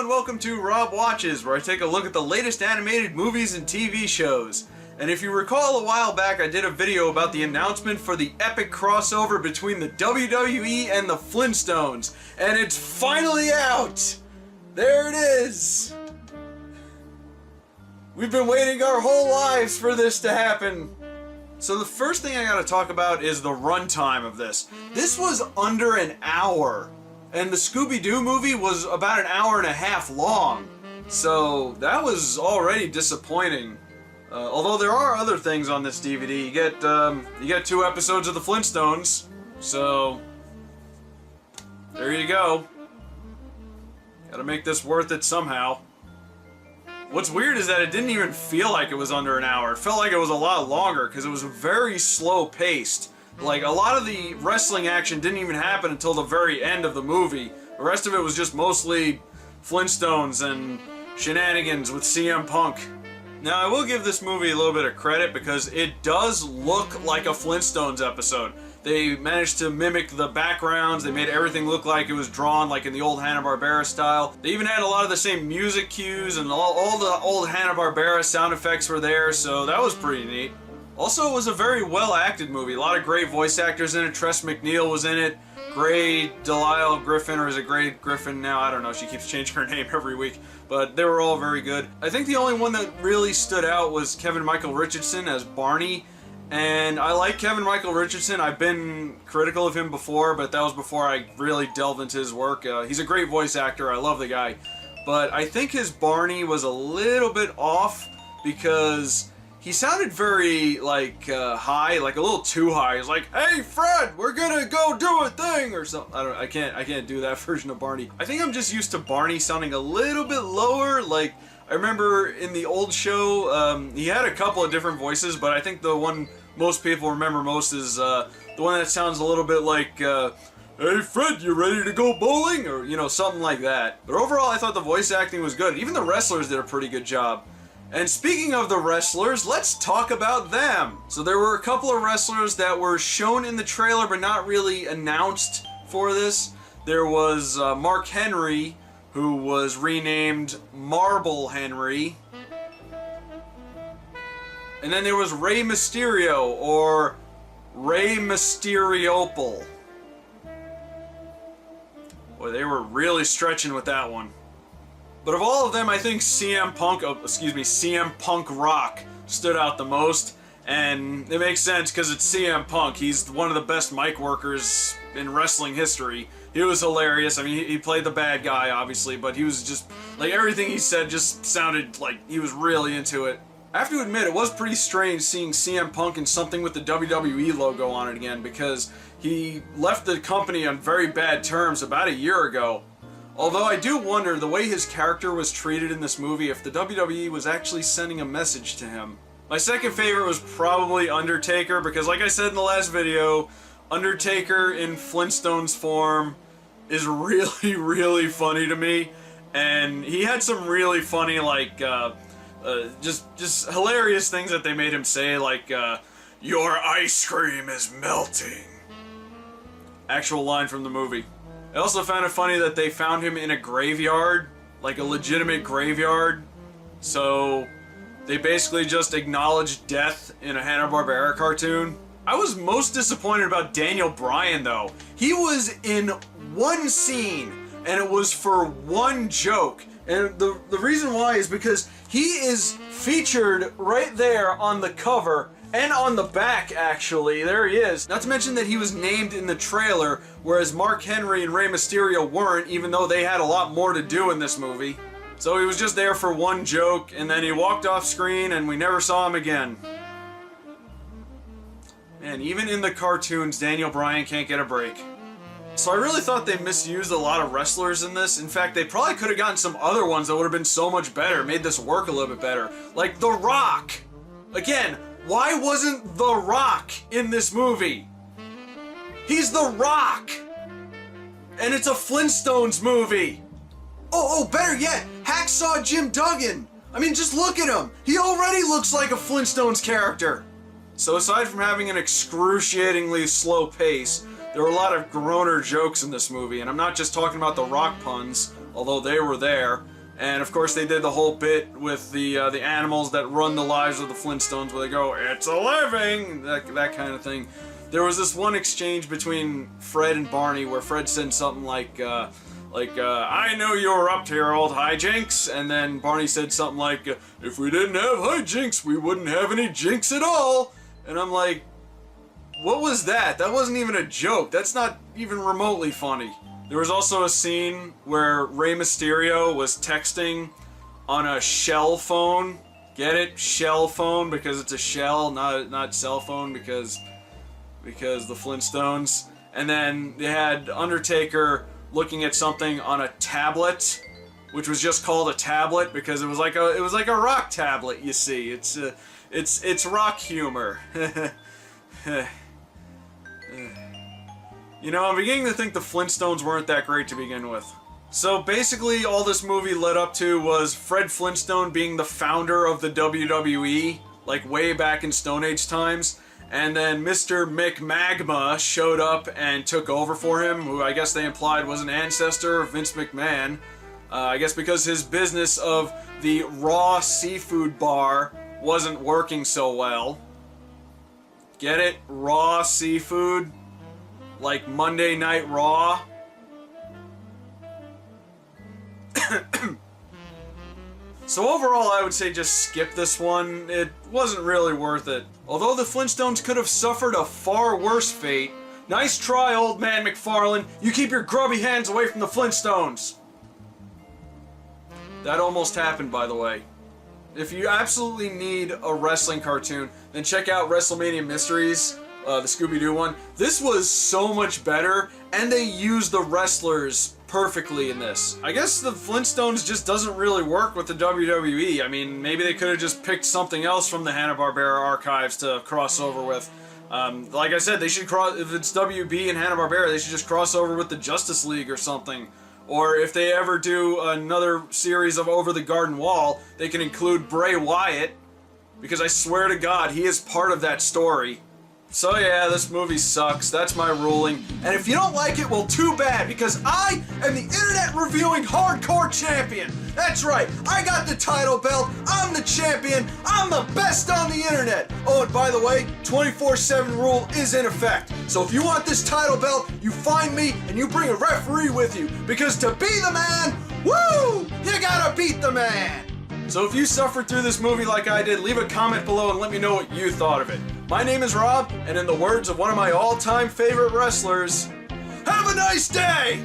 welcome to Rob Watches, where I take a look at the latest animated movies and TV shows. And if you recall, a while back I did a video about the announcement for the epic crossover between the WWE and the Flintstones, and it's finally out! There it is! We've been waiting our whole lives for this to happen. So the first thing I gotta talk about is the runtime of this. This was under an hour. And the Scooby-Doo movie was about an hour and a half long. So that was already disappointing. Although there are other things on this DVD. You get 2 episodes of the Flintstones. So there you go. Gotta make this worth it somehow. What's weird is that it didn't even feel like it was under an hour. It felt like it was a lot longer because it was very slow paced. Like, a lot of the wrestling action didn't even happen until the very end of the movie. The rest of it was just mostly Flintstones and shenanigans with CM Punk. Now, I will give this movie a little bit of credit because it does look like a Flintstones episode. They managed to mimic the backgrounds, they made everything look like it was drawn like in the old Hanna-Barbera style. They even had a lot of the same music cues and all the old Hanna-Barbera sound effects were there, so that was pretty neat. Also, it was a very well-acted movie. A lot of great voice actors in it. Tress MacNeille was in it. Gray Delisle Griffin, or is it Gray Griffin now? I don't know. She keeps changing her name every week. But they were all very good. I think the only one that really stood out was Kevin Michael Richardson as Barney. And I like Kevin Michael Richardson. I've been critical of him before, but that was before I really delved into his work. He's a great voice actor. I love the guy. But I think his Barney was a little bit off because he sounded very, high, like a little too high. He's like, "Hey, Fred, we're gonna go do a thing," or something. I can't do that version of Barney. I think I'm just used to Barney sounding a little bit lower. Like, I remember in the old show, he had a couple of different voices, but I think the one most people remember most is the one that sounds a little bit like, "Hey, Fred, you ready to go bowling?" Or, you know, something like that. But overall, I thought the voice acting was good. Even the wrestlers did a pretty good job. And speaking of the wrestlers, let's talk about them. So there were a couple of wrestlers that were shown in the trailer but not really announced for this. There was Mark Henry, who was renamed Marble Henry. And then there was Rey Mysterio, or Rey Mysteriople. Boy, they were really stretching with that one. But of all of them, I think CM Punk Rock stood out the most. And it makes sense because it's CM Punk. He's one of the best mic workers in wrestling history. He was hilarious. I mean, he played the bad guy, obviously, but he was just, like, everything he said just sounded like he was really into it. I have to admit, it was pretty strange seeing CM Punk in something with the WWE logo on it again, because he left the company on very bad terms about a year ago. Although I do wonder, the way his character was treated in this movie, if the WWE was actually sending a message to him. My second favorite was probably Undertaker, because like I said in the last video, Undertaker in Flintstones form is really, really funny to me. And he had some really funny, like, just hilarious things that they made him say, like, "Your ice cream is melting." Actual line from the movie. I also found it funny that they found him in a graveyard, like a legitimate graveyard. So they basically just acknowledged death in a Hanna-Barbera cartoon. I was most disappointed about Daniel Bryan, though. He was in one scene, and it was for one joke. And the reason why is because he is featured right there on the cover, and on the back, actually. There he is. Not to mention that he was named in the trailer, whereas Mark Henry and Rey Mysterio weren't, even though they had a lot more to do in this movie. So he was just there for one joke, and then he walked off screen, and we never saw him again. Man, even in the cartoons, Daniel Bryan can't get a break. So I really thought they misused a lot of wrestlers in this. In fact, they probably could have gotten some other ones that would have been so much better, made this work a little bit better. Like The Rock! Again, why wasn't The Rock in this movie? He's The Rock! And it's a Flintstones movie! Oh, better yet, Hacksaw Jim Duggan! I mean, just look at him! He already looks like a Flintstones character! So aside from having an excruciatingly slow pace, there were a lot of groaner jokes in this movie, and I'm not just talking about the Rock puns, although they were there. And of course they did the whole bit with the animals that run the lives of the Flintstones, where they go, "It's a living," that kind of thing. There was this one exchange between Fred and Barney where Fred said something like, "I knew you were up to your old hijinks," and then Barney said something like, "If we didn't have hijinks, we wouldn't have any jinx at all." And I'm like, what was that? That wasn't even a joke. That's not even remotely funny. There was also a scene where Rey Mysterio was texting on a shell phone. Get it? Shell phone, because it's a shell, not cell phone, because the Flintstones. And then they had Undertaker looking at something on a tablet, which was just called a tablet because it was like a rock tablet. You see, it's rock humor. You know, I'm beginning to think the Flintstones weren't that great to begin with. So basically all this movie led up to was Fred Flintstone being the founder of the WWE, like way back in Stone Age times, and then Mr. McMagma showed up and took over for him, who I guess they implied was an ancestor of Vince McMahon. I guess because his business of the raw seafood bar wasn't working so well. Get it? Raw seafood? Like Monday Night Raw? So overall, I would say just skip this one. It wasn't really worth it. Although the Flintstones could have suffered a far worse fate. Nice try, old man McFarlane. You keep your grubby hands away from the Flintstones. That almost happened, by the way. If you absolutely need a wrestling cartoon, then check out WrestleMania Mysteries. The Scooby-Doo one. This was so much better, and they used the wrestlers perfectly in this. I guess the Flintstones just doesn't really work with the WWE. I mean, maybe they could have just picked something else from the Hanna-Barbera archives to cross over with. Like I said, they should if it's WB and Hanna-Barbera, they should just cross over with the Justice League or something. Or if they ever do another series of Over the Garden Wall, they can include Bray Wyatt, because I swear to God, he is part of that story. So yeah, this movie sucks. That's my ruling. And if you don't like it, well, too bad, because I am the internet reviewing hardcore champion. That's right, I got the title belt, I'm the champion, I'm the best on the internet. Oh, and by the way, 24/7 rule is in effect. So if you want this title belt, you find me and you bring a referee with you, because to be the man, woo, you gotta beat the man. So if you suffered through this movie like I did, leave a comment below and let me know what you thought of it. My name is Rob, and in the words of one of my all-time favorite wrestlers, have a nice day!